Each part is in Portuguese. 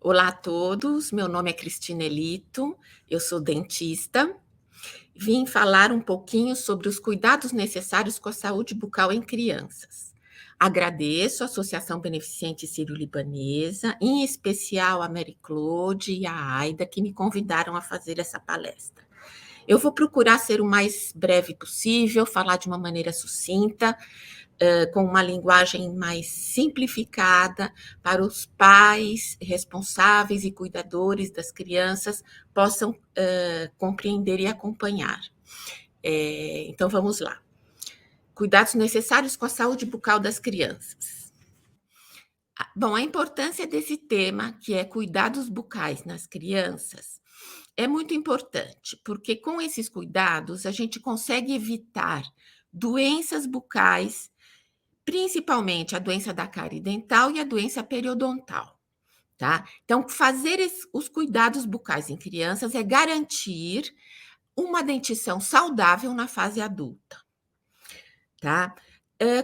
Olá a todos, meu nome é Cristina Elito, eu sou dentista. Vim falar um pouquinho sobre os cuidados necessários com a saúde bucal em crianças. Agradeço a Associação Beneficente Sírio-Libanesa, em especial a Mary Claude e a Aida, que me convidaram a fazer essa palestra. Eu vou procurar ser o mais breve possível, falar de uma maneira sucinta, com uma linguagem mais simplificada, para os pais responsáveis e cuidadores das crianças possam compreender e acompanhar. Então, vamos lá. Cuidados necessários com a saúde bucal das crianças. Bom, a importância desse tema, que é cuidados bucais nas crianças, é muito importante, porque com esses cuidados a gente consegue evitar doenças bucais, principalmente a doença da cárie dental e a doença periodontal, tá? Então, fazer os cuidados bucais em crianças é garantir uma dentição saudável na fase adulta, tá?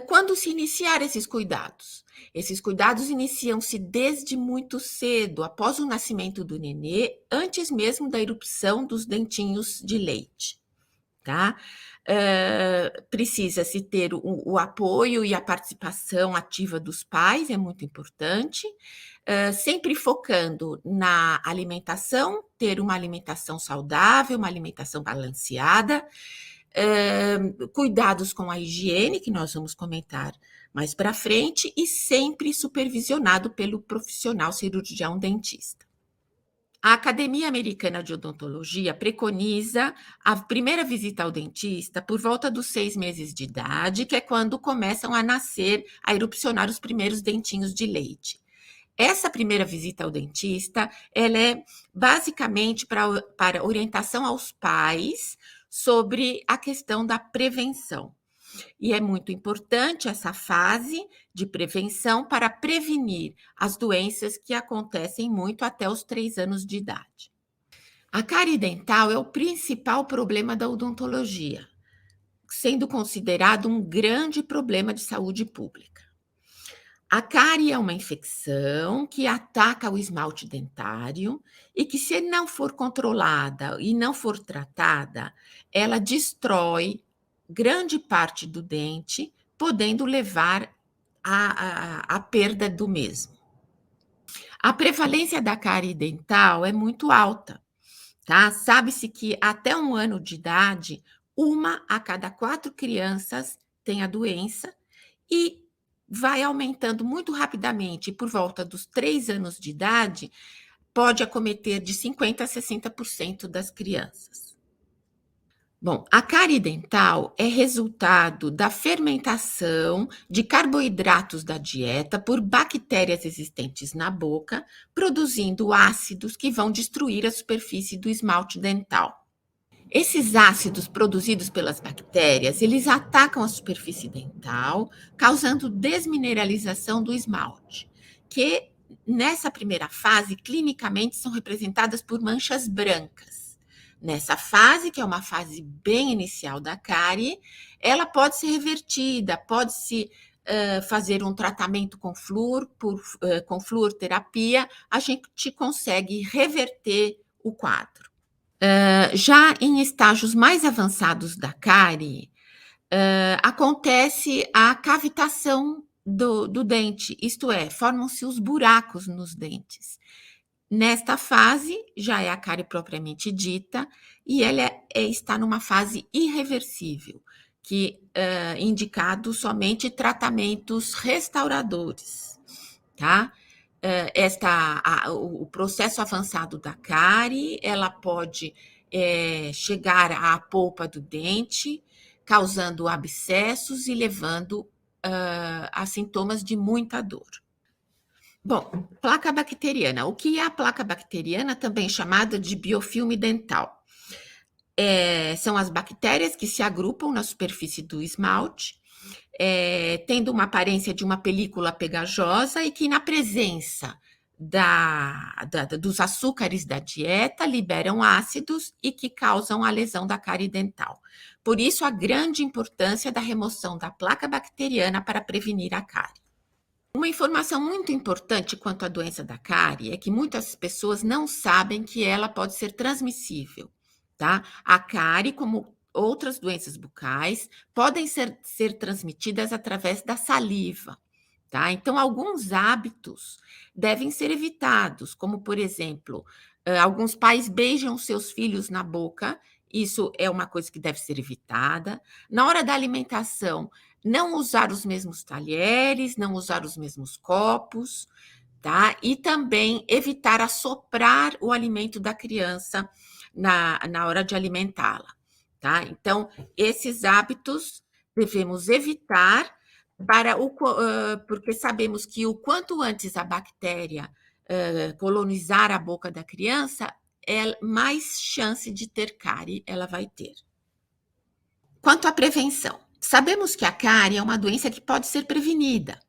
Quando se iniciar esses cuidados? Esses cuidados iniciam-se desde muito cedo, após o nascimento do nenê, antes mesmo da erupção dos dentinhos de leite, tá? Precisa-se ter o apoio e a participação ativa dos pais, é muito importante, sempre focando na alimentação, ter uma alimentação saudável, uma alimentação balanceada, cuidados com a higiene, que nós vamos comentar mais para frente, e sempre supervisionado pelo profissional cirurgião dentista. A Academia Americana de Odontologia preconiza a primeira visita ao dentista por volta dos 6 meses de idade, que é quando começam a nascer, a erupcionar os primeiros dentinhos de leite. Essa primeira visita ao dentista, ela é basicamente para orientação aos pais sobre a questão da prevenção. E é muito importante essa fase de prevenção para prevenir as doenças que acontecem muito até os 3 anos de idade. A cárie dental é o principal problema da odontologia, sendo considerado um grande problema de saúde pública. A cárie é uma infecção que ataca o esmalte dentário e que, se não for controlada e não for tratada, ela destrói grande parte do dente, podendo levar à perda do mesmo. A prevalência da cárie dental é muito alta, tá? Sabe-se que até 1 ano de idade, 1 a cada 4 crianças tem a doença e vai aumentando muito rapidamente, por volta dos 3 anos de idade, pode acometer de 50% a 60% das crianças. Bom, a cárie dental é resultado da fermentação de carboidratos da dieta por bactérias existentes na boca, produzindo ácidos que vão destruir a superfície do esmalte dental. Esses ácidos produzidos pelas bactérias, eles atacam a superfície dental, causando desmineralização do esmalte, que nessa primeira fase, clinicamente, são representadas por manchas brancas. Nessa fase, que é uma fase bem inicial da cárie, ela pode ser revertida, pode-se fazer um tratamento com com fluoroterapia, a gente consegue reverter o quadro. Já em estágios mais avançados da cárie, acontece a cavitação do dente, isto é, formam-se os buracos nos dentes. Nesta fase, já é a cárie propriamente dita, e ela está numa fase irreversível, que indicado somente tratamentos restauradores, tá? O processo avançado da cárie, ela pode chegar à polpa do dente, causando abscessos e levando a sintomas de muita dor. Bom, placa bacteriana. O que é a placa bacteriana, também chamada de biofilme dental? São as bactérias que se agrupam na superfície do esmalte, tendo uma aparência de uma película pegajosa e que, na presença dos açúcares da dieta, liberam ácidos e que causam a lesão da cárie dental. Por isso, a grande importância da remoção da placa bacteriana para prevenir a cárie. Uma informação muito importante quanto à doença da cárie é que muitas pessoas não sabem que ela pode ser transmissível, tá? A cárie, como outras doenças bucais, podem ser transmitidas através da saliva, tá? Então, alguns hábitos devem ser evitados, como, por exemplo, alguns pais beijam seus filhos na boca, isso é uma coisa que deve ser evitada. Na hora da alimentação, não usar os mesmos talheres, não usar os mesmos copos, tá? E também evitar assoprar o alimento da criança na hora de alimentá-la, tá? Então, esses hábitos devemos evitar porque sabemos que o quanto antes a bactéria colonizar a boca da criança, mais chance de ter cárie ela vai ter. Quanto à prevenção, sabemos que a cárie é uma doença que pode ser prevenida,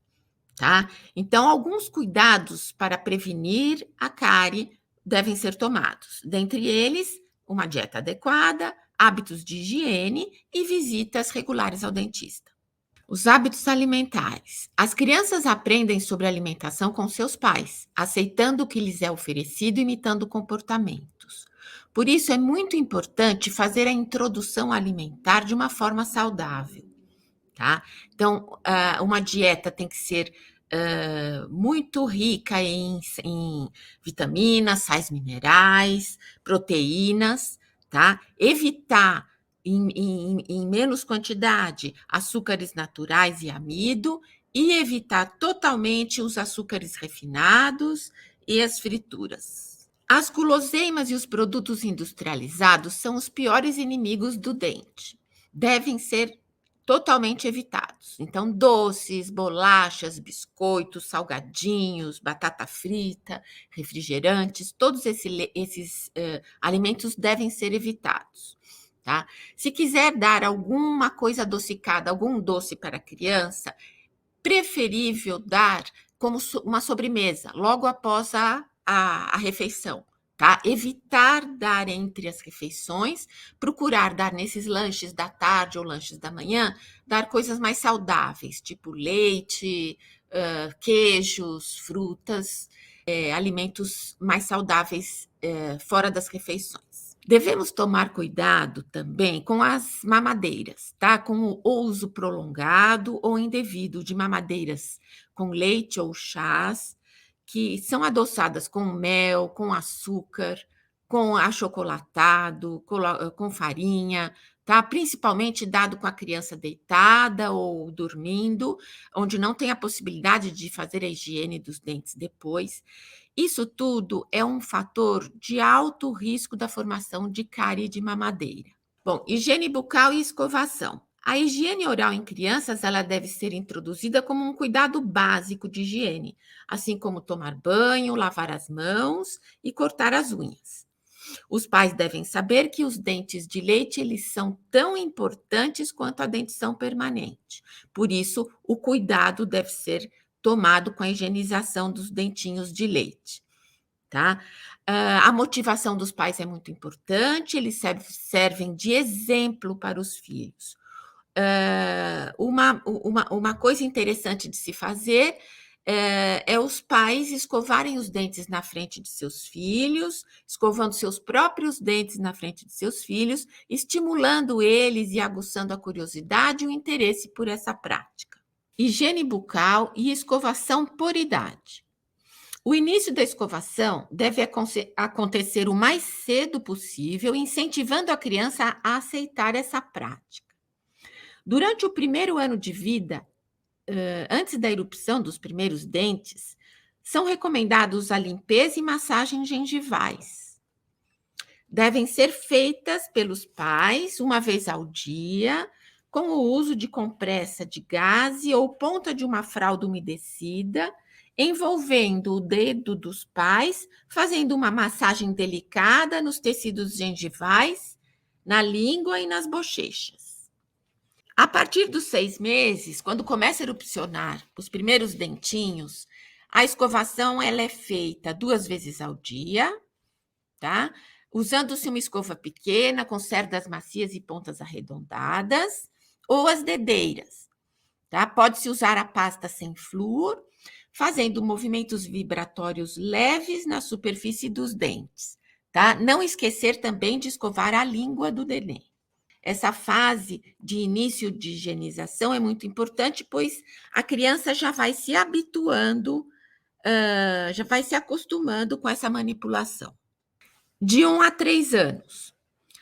tá? Então, alguns cuidados para prevenir a cárie devem ser tomados. Dentre eles, uma dieta adequada, hábitos de higiene e visitas regulares ao dentista. Os hábitos alimentares. As crianças aprendem sobre alimentação com seus pais, aceitando o que lhes é oferecido e imitando comportamentos. Por isso, é muito importante fazer a introdução alimentar de uma forma saudável, tá? Então, uma dieta tem que ser muito rica em vitaminas, sais minerais, proteínas, tá? Evitar em menos quantidade açúcares naturais e amido e evitar totalmente os açúcares refinados e as frituras. As guloseimas e os produtos industrializados são os piores inimigos do dente. Devem ser totalmente evitados. Então, doces, bolachas, biscoitos, salgadinhos, batata frita, refrigerantes, todos esses alimentos devem ser evitados. Tá? Se quiser dar alguma coisa adocicada, algum doce para a criança, preferível dar como uma sobremesa, logo após a refeição. Tá? Evitar dar entre as refeições, procurar dar nesses lanches da tarde ou lanches da manhã, dar coisas mais saudáveis, tipo leite, queijos, frutas, alimentos mais saudáveis fora das refeições. Devemos tomar cuidado também com as mamadeiras, tá? Com o uso prolongado ou indevido de mamadeiras com leite ou chás, que são adoçadas com mel, com açúcar, com achocolatado, com farinha, tá? Principalmente dado com a criança deitada ou dormindo, onde não tem a possibilidade de fazer a higiene dos dentes depois. Isso tudo é um fator de alto risco da formação de cárie de mamadeira. Bom, higiene bucal e escovação. A higiene oral em crianças ela deve ser introduzida como um cuidado básico de higiene, assim como tomar banho, lavar as mãos e cortar as unhas. Os pais devem saber que os dentes de leite eles são tão importantes quanto a dentição permanente. Por isso, o cuidado deve ser tomado com a higienização dos dentinhos de leite, tá? A motivação dos pais é muito importante, eles servem de exemplo para os filhos. Uma coisa interessante de se fazer é os pais escovarem os dentes na frente de seus filhos, escovando seus próprios dentes na frente de seus filhos, estimulando eles e aguçando a curiosidade e o interesse por essa prática. Higiene bucal e escovação por idade. O início da escovação deve acontecer o mais cedo possível, incentivando a criança a aceitar essa prática. Durante o primeiro ano de vida, antes da erupção dos primeiros dentes, são recomendados a limpeza e massagem gengivais. Devem ser feitas pelos pais uma vez ao dia, com o uso de compressa de gaze ou ponta de uma fralda umedecida, envolvendo o dedo dos pais, fazendo uma massagem delicada nos tecidos gengivais, na língua e nas bochechas. A partir dos 6 meses, quando começa a erupcionar os primeiros dentinhos, a escovação ela é feita 2 vezes ao dia, tá? Usando-se uma escova pequena, com cerdas macias e pontas arredondadas, ou as dedeiras, tá? Pode-se usar a pasta sem flúor, fazendo movimentos vibratórios leves na superfície dos dentes, tá? Não esquecer também de escovar a língua do neném. Essa fase de início de higienização é muito importante, pois a criança já vai se habituando, já vai se acostumando com essa manipulação. De 1 a 3 anos.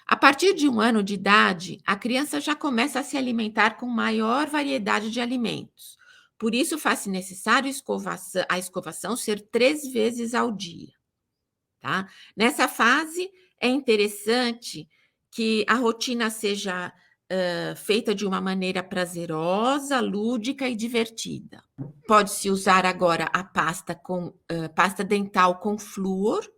A partir de 1 ano de idade, a criança já começa a se alimentar com maior variedade de alimentos. Por isso, faz-se necessário a escovação ser 3 vezes ao dia, tá? Nessa fase, é interessante que a rotina seja feita de uma maneira prazerosa, lúdica e divertida. Pode-se usar agora a pasta dental com flúor,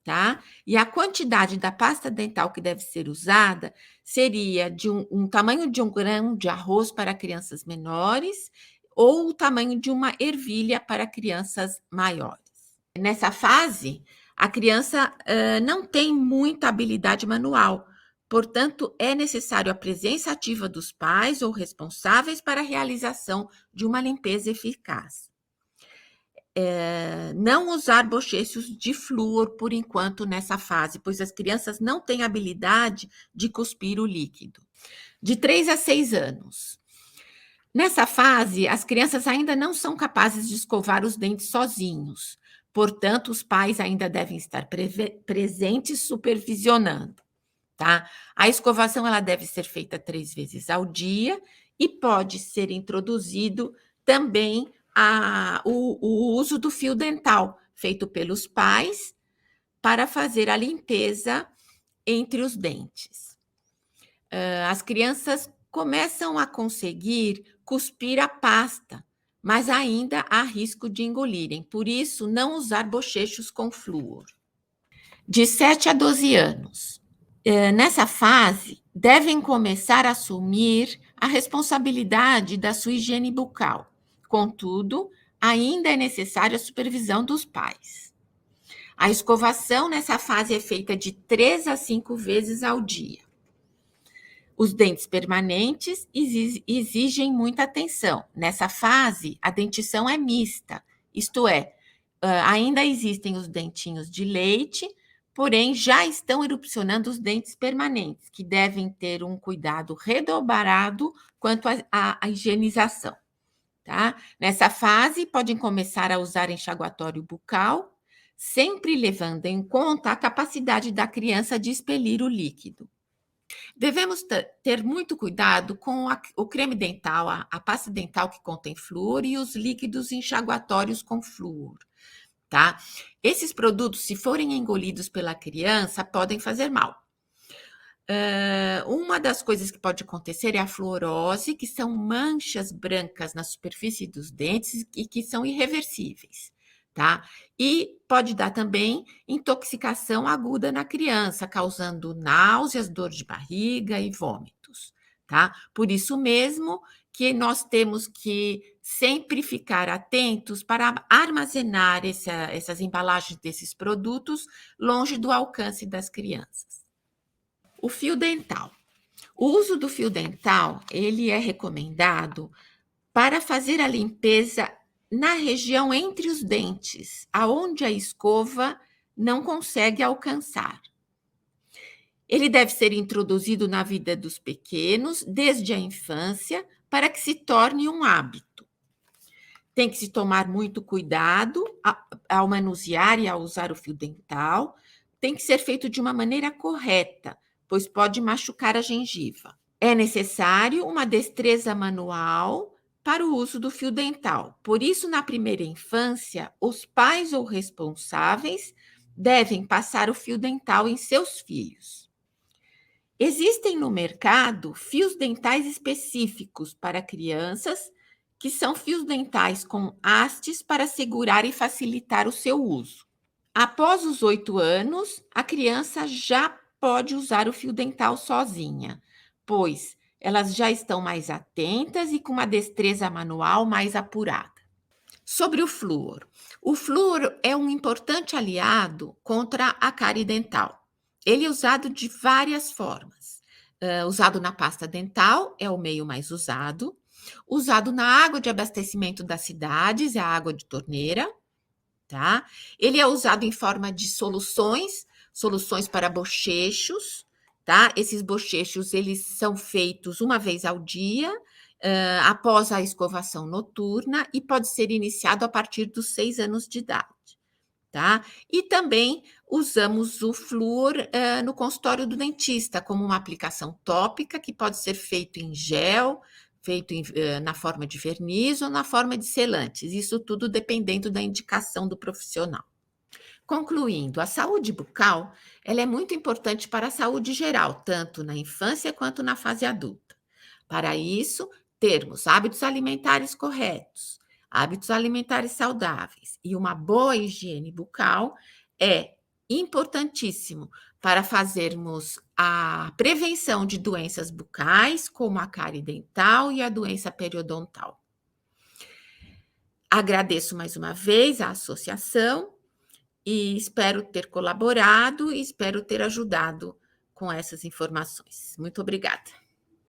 tá? E a quantidade da pasta dental que deve ser usada seria de um tamanho de 1 grão de arroz para crianças menores ou o tamanho de uma ervilha para crianças maiores. Nessa fase, a criança não tem muita habilidade manual, portanto, é necessário a presença ativa dos pais ou responsáveis para a realização de uma limpeza eficaz. Não usar bochechos de flúor por enquanto nessa fase, pois as crianças não têm habilidade de cuspir o líquido. De 3 a 6 anos. Nessa fase, as crianças ainda não são capazes de escovar os dentes sozinhos, portanto, os pais ainda devem estar presentes supervisionando, tá? A escovação ela deve ser feita 3 vezes ao dia e pode ser introduzido também o uso do fio dental, feito pelos pais, para fazer a limpeza entre os dentes. As crianças começam a conseguir cuspir a pasta, mas ainda há risco de engolirem, por isso, não usar bochechos com flúor. De 7 a 12 anos. Nessa fase, devem começar a assumir a responsabilidade da sua higiene bucal. Contudo, ainda é necessária a supervisão dos pais. A escovação nessa fase é feita de 3 a 5 vezes ao dia. Os dentes permanentes exigem muita atenção. Nessa fase, a dentição é mista, isto é, ainda existem os dentinhos de leite, porém já estão erupcionando os dentes permanentes, que devem ter um cuidado redobrado quanto à higienização. Tá? Nessa fase, podem começar a usar enxaguatório bucal, sempre levando em conta a capacidade da criança de expelir o líquido. Devemos ter muito cuidado com o creme dental, a pasta dental que contém flúor e os líquidos enxaguatórios com flúor, tá? Esses produtos, se forem engolidos pela criança, podem fazer mal. Uma das coisas que pode acontecer é a fluorose, que são manchas brancas na superfície dos dentes e que são irreversíveis, tá? E pode dar também intoxicação aguda na criança, causando náuseas, dor de barriga e vômitos, tá? Por isso mesmo que nós temos que sempre ficar atentos para armazenar essas embalagens desses produtos longe do alcance das crianças. O fio dental. O uso do fio dental, ele é recomendado para fazer a limpeza na região entre os dentes, aonde a escova não consegue alcançar. Ele deve ser introduzido na vida dos pequenos desde a infância para que se torne um hábito. Tem que se tomar muito cuidado ao manusear e ao usar o fio dental. Tem que ser feito de uma maneira correta, pois pode machucar a gengiva. É necessário uma destreza manual para o uso do fio dental. Por isso, na primeira infância, os pais ou responsáveis devem passar o fio dental em seus filhos. Existem no mercado fios dentais específicos para crianças, que são fios dentais com hastes para segurar e facilitar o seu uso. Após os 8 anos, a criança já pode usar o fio dental sozinha, pois elas já estão mais atentas e com uma destreza manual mais apurada. Sobre o flúor. O flúor é um importante aliado contra a cárie dental. Ele é usado de várias formas. Usado na pasta dental, é o meio mais usado. Usado na água de abastecimento das cidades, é a água de torneira, tá? Ele é usado em forma de soluções para bochechos, tá? Esses bochechos, eles são feitos uma vez ao dia, após a escovação noturna, e pode ser iniciado a partir dos 6 anos de idade, tá? E também usamos o flúor, no consultório do dentista, como uma aplicação tópica, que pode ser feito em gel, feito na forma de verniz ou na forma de selantes, isso tudo dependendo da indicação do profissional. Concluindo, a saúde bucal, ela é muito importante para a saúde geral, tanto na infância quanto na fase adulta. Para isso, termos hábitos alimentares corretos, hábitos alimentares saudáveis e uma boa higiene bucal é importantíssimo para fazermos a prevenção de doenças bucais, como a cárie dental e a doença periodontal. Agradeço mais uma vez a associação e espero ter colaborado e espero ter ajudado com essas informações. Muito obrigada.